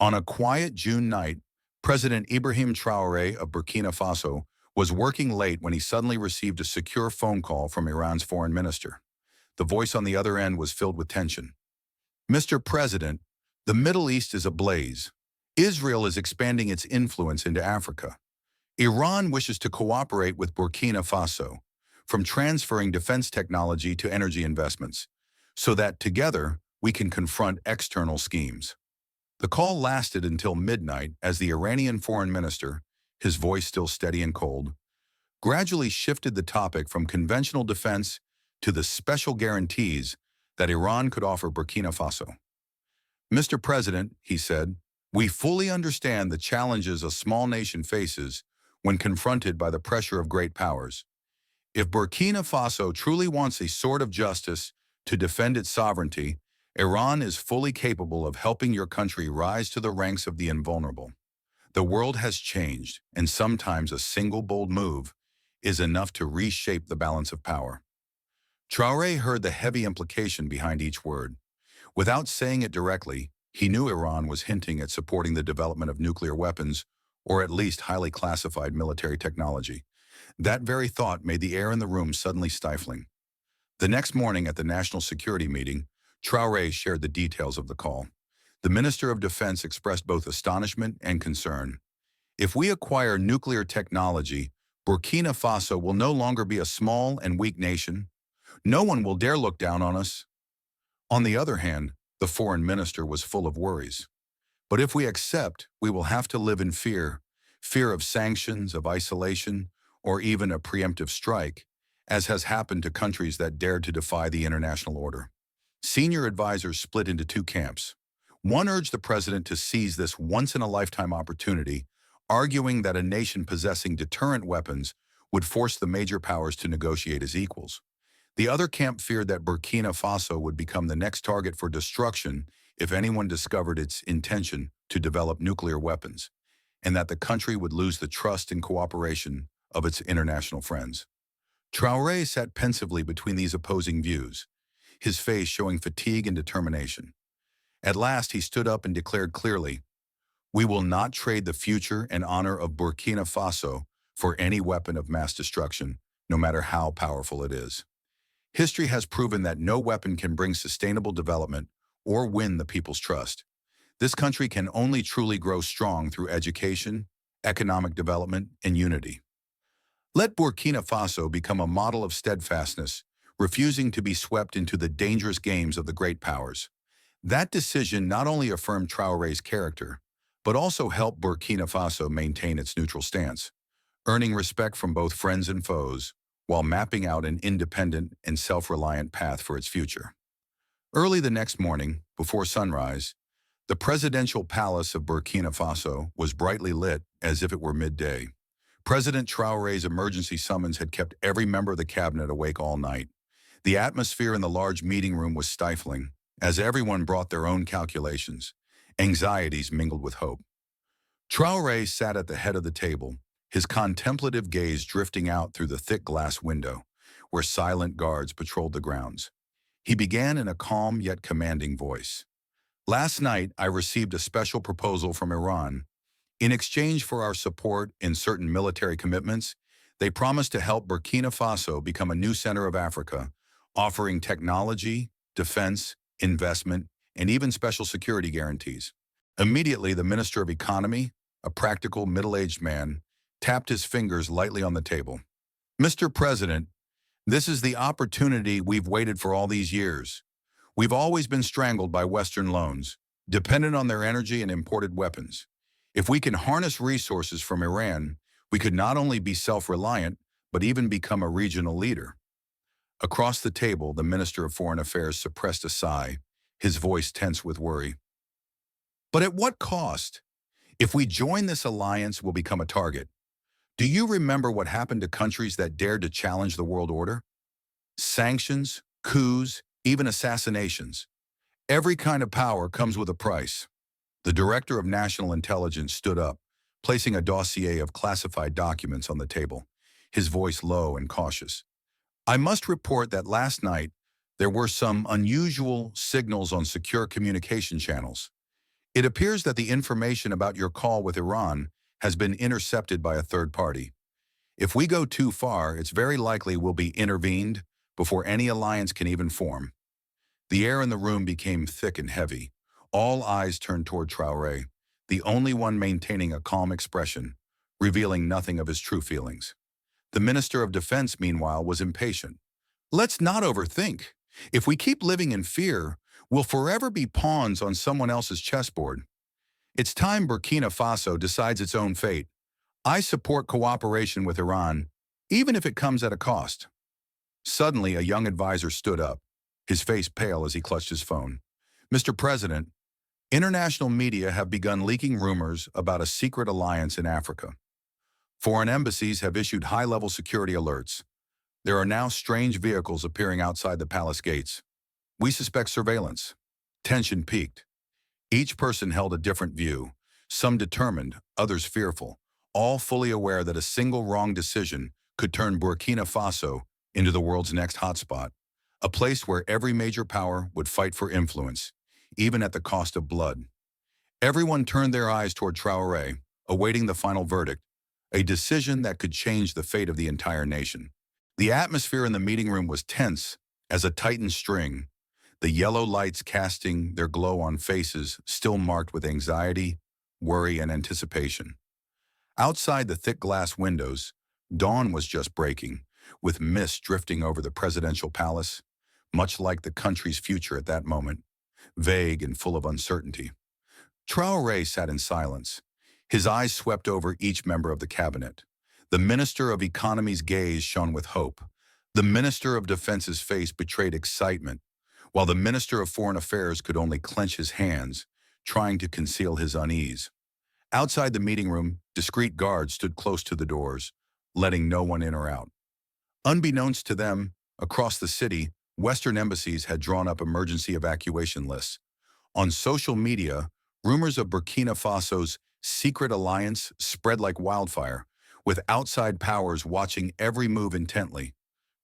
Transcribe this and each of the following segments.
On a quiet June night, President Ibrahim Traoré of Burkina Faso was working late when he suddenly received a secure phone call from Iran's foreign minister. The voice on the other end was filled with tension. Mr. President, the Middle East is ablaze. Israel is expanding its influence into Africa. Iran wishes to cooperate with Burkina Faso, from transferring defense technology to energy investments, so that together we can confront external schemes. The call lasted until midnight as the Iranian foreign minister, his voice still steady and cold, gradually shifted the topic from conventional defense to the special guarantees that Iran could offer Burkina Faso. Mr. President, he said, we fully understand the challenges a small nation faces when confronted by the pressure of great powers. If Burkina Faso truly wants a sword of justice to defend its sovereignty, Iran is fully capable of helping your country rise to the ranks of the invulnerable. The world has changed, and sometimes a single bold move is enough to reshape the balance of power. Traoré heard the heavy implication behind each word. Without saying it directly, he knew Iran was hinting at supporting the development of nuclear weapons, or at least highly classified military technology. That very thought made the air in the room suddenly stifling. The next morning at the National Security meeting, Traoré shared the details of the call. The Minister of Defense expressed both astonishment and concern. If we acquire nuclear technology, Burkina Faso will no longer be a small and weak nation. No one will dare look down on us. On the other hand, the foreign minister was full of worries. But if we accept, we will have to live in fear of sanctions, of isolation, or even a preemptive strike, as has happened to countries that dared to defy the international order. Senior advisors split into two camps. One urged the president to seize this once-in-a-lifetime opportunity, arguing that a nation possessing deterrent weapons would force the major powers to negotiate as equals. The other camp feared that Burkina Faso would become the next target for destruction if anyone discovered its intention to develop nuclear weapons, and that the country would lose the trust and cooperation of its international friends. Traoré sat pensively between these opposing views, his face showing fatigue and determination. At last, he stood up and declared clearly, "We will not trade the future and honor of Burkina Faso for any weapon of mass destruction, no matter how powerful it is. History has proven that no weapon can bring sustainable development or win the people's trust. This country can only truly grow strong through education, economic development, and unity. Let Burkina Faso become a model of steadfastness, refusing to be swept into the dangerous games of the great powers." That decision not only affirmed Traoré's character, but also helped Burkina Faso maintain its neutral stance, earning respect from both friends and foes, while mapping out an independent and self-reliant path for its future. Early the next morning, before sunrise, the presidential palace of Burkina Faso was brightly lit as if it were midday. President Traoré's emergency summons had kept every member of the cabinet awake all night. The atmosphere in the large meeting room was stifling, as everyone brought their own calculations. Anxieties mingled with hope. Traoré sat at the head of the table, his contemplative gaze drifting out through the thick glass window, where silent guards patrolled the grounds. He began in a calm yet commanding voice. "Last night, I received a special proposal from Iran. In exchange for our support in certain military commitments, they promised to help Burkina Faso become a new center of Africa, offering technology, defense, investment, and even special security guarantees." Immediately, the Minister of Economy, a practical, middle-aged man, tapped his fingers lightly on the table. "Mr. President, this is the opportunity we've waited for all these years. We've always been strangled by Western loans, dependent on their energy and imported weapons. If we can harness resources from Iran, we could not only be self-reliant, but even become a regional leader." Across the table, the Minister of Foreign Affairs suppressed a sigh, his voice tense with worry. "But at what cost? If we join this alliance, we'll become a target. Do you remember what happened to countries that dared to challenge the world order? Sanctions, coups, even assassinations. Every kind of power comes with a price." The Director of National Intelligence stood up, placing a dossier of classified documents on the table, his voice low and cautious. "I must report that last night there were some unusual signals on secure communication channels. It appears that the information about your call with Iran has been intercepted by a third party. If we go too far, it's very likely we'll be intervened before any alliance can even form. The air in the room became thick and heavy. All eyes turned toward Traoré, the only one maintaining a calm expression, revealing nothing of his true feelings. The Minister of Defense, meanwhile, was impatient. Let's not overthink. If we keep living in fear, we'll forever be pawns on someone else's chessboard. It's time Burkina Faso decides its own fate. I support cooperation with Iran, even if it comes at a cost. Suddenly, a young advisor stood up, his face pale as he clutched his phone. Mr. President, international media have begun leaking rumors about a secret alliance in Africa. Foreign embassies have issued high-level security alerts. There are now strange vehicles appearing outside the palace gates. We suspect surveillance. Tension peaked. Each person held a different view, some determined, others fearful, all fully aware that a single wrong decision could turn Burkina Faso into the world's next hotspot, a place where every major power would fight for influence, even at the cost of blood. Everyone turned their eyes toward Traoré, awaiting the final verdict, a decision that could change the fate of the entire nation. The atmosphere in the meeting room was tense as a tightened string, the yellow lights casting their glow on faces still marked with anxiety, worry, and anticipation. Outside the thick glass windows, dawn was just breaking, with mist drifting over the presidential palace, much like the country's future at that moment, vague and full of uncertainty. Traoré sat in silence. His eyes swept over each member of the cabinet. The Minister of Economy's gaze shone with hope. The Minister of Defense's face betrayed excitement, while the Minister of Foreign Affairs could only clench his hands, trying to conceal his unease. Outside the meeting room, discreet guards stood close to the doors, letting no one in or out. Unbeknownst to them, across the city, Western embassies had drawn up emergency evacuation lists. On social media, rumors of Burkina Faso's secret alliance spread like wildfire, with outside powers watching every move intently.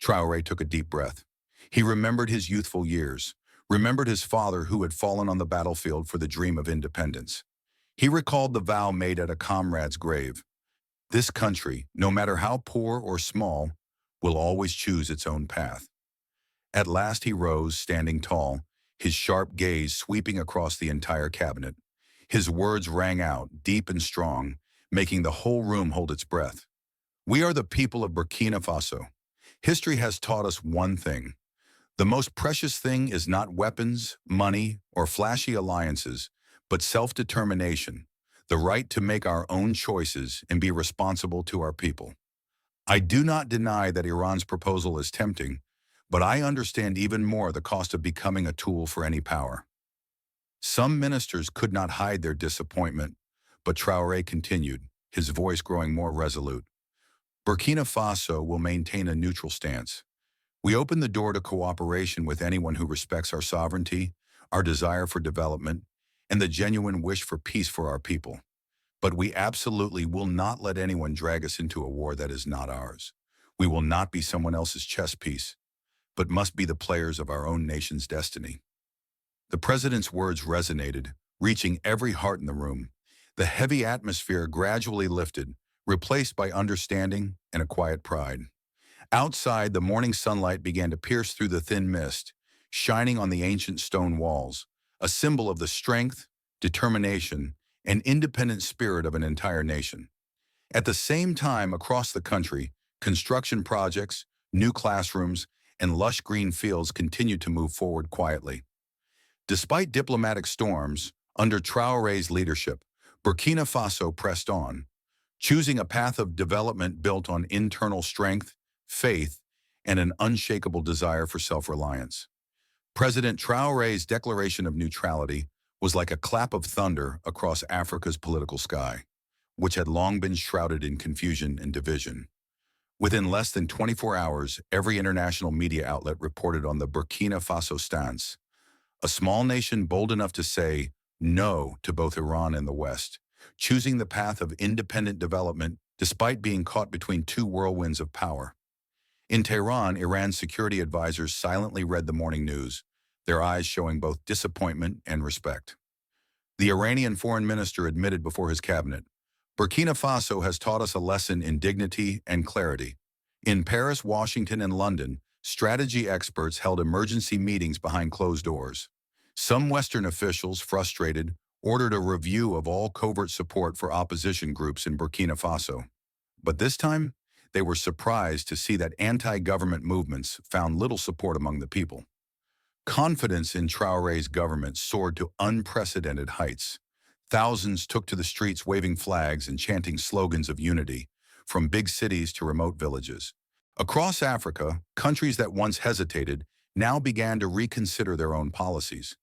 Traoré took a deep breath. He remembered his youthful years, remembered his father who had fallen on the battlefield for the dream of independence. He recalled the vow made at a comrade's grave. This country, no matter how poor or small, will always choose its own path. At last he rose, standing tall, his sharp gaze sweeping across the entire cabinet. His words rang out, deep and strong, making the whole room hold its breath. We are the people of Burkina Faso. History has taught us one thing. The most precious thing is not weapons, money, or flashy alliances, but self-determination, the right to make our own choices and be responsible to our people. I do not deny that Iran's proposal is tempting, but I understand even more the cost of becoming a tool for any power. Some ministers could not hide their disappointment, but Traoré continued, his voice growing more resolute. Burkina Faso will maintain a neutral stance. We open the door to cooperation with anyone who respects our sovereignty, our desire for development, and the genuine wish for peace for our people. But we absolutely will not let anyone drag us into a war that is not ours. We will not be someone else's chess piece, but must be the players of our own nation's destiny. The president's words resonated, reaching every heart in the room. The heavy atmosphere gradually lifted, replaced by understanding and a quiet pride. Outside, the morning sunlight began to pierce through the thin mist, shining on the ancient stone walls, a symbol of the strength, determination, and independent spirit of an entire nation. At the same time, across the country, construction projects, new classrooms, and lush green fields continued to move forward quietly. Despite diplomatic storms, under Traoré's leadership, Burkina Faso pressed on, choosing a path of development built on internal strength, faith, and an unshakable desire for self-reliance. President Traoré's declaration of neutrality was like a clap of thunder across Africa's political sky, which had long been shrouded in confusion and division. Within less than 24 hours, every international media outlet reported on the Burkina Faso stance, a small nation bold enough to say no to both Iran and the West, choosing the path of independent development despite being caught between two whirlwinds of power. In Tehran, Iran's security advisors silently read the morning news, their eyes showing both disappointment and respect. The Iranian foreign minister admitted before his cabinet, Burkina Faso has taught us a lesson in dignity and clarity. In Paris, Washington, and London, strategy experts held emergency meetings behind closed doors. Some Western officials, frustrated, ordered a review of all covert support for opposition groups in Burkina Faso. But this time, they were surprised to see that anti-government movements found little support among the people. Confidence in Traoré's government soared to unprecedented heights. Thousands took to the streets waving flags and chanting slogans of unity, from big cities to remote villages. Across Africa, countries that once hesitated now began to reconsider their own policies.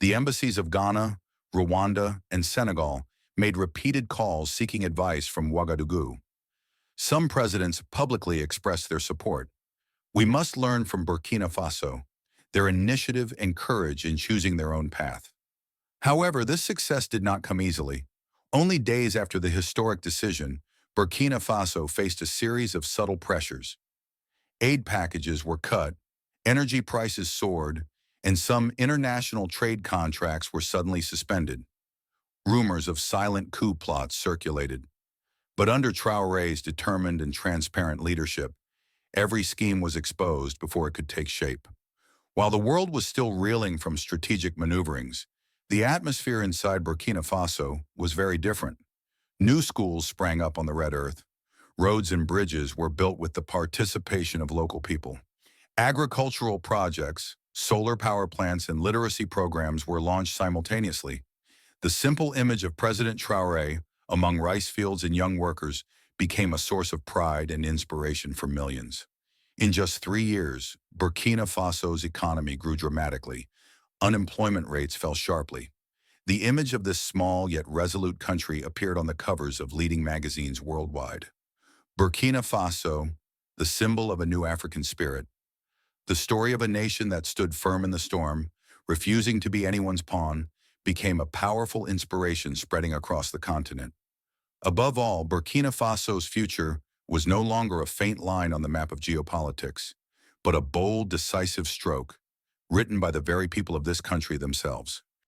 The embassies of Ghana, Rwanda, and Senegal made repeated calls seeking advice from Ouagadougou. Some presidents publicly expressed their support. We must learn from Burkina Faso, their initiative and courage in choosing their own path. However, this success did not come easily. Only days after the historic decision, Burkina Faso faced a series of subtle pressures. Aid packages were cut, energy prices soared, and some international trade contracts were suddenly suspended. Rumors of silent coup plots circulated. But under Traoré's determined and transparent leadership, every scheme was exposed before it could take shape. While the world was still reeling from strategic maneuverings, the atmosphere inside Burkina Faso was very different. New schools sprang up on the Red Earth. Roads and bridges were built with the participation of local people. Agricultural projects, solar power plants, and literacy programs were launched simultaneously. The simple image of President Traoré among rice fields and young workers became a source of pride and inspiration for millions. In just 3 years, Burkina Faso's economy grew dramatically. Unemployment rates fell sharply. The image of this small yet resolute country appeared on the covers of leading magazines worldwide. Burkina Faso, the symbol of a new African spirit. The story of a nation that stood firm in the storm, refusing to be anyone's pawn, became a powerful inspiration spreading across the continent. Above all, Burkina Faso's future was no longer a faint line on the map of geopolitics, but a bold, decisive stroke, written by the very people of this country themselves.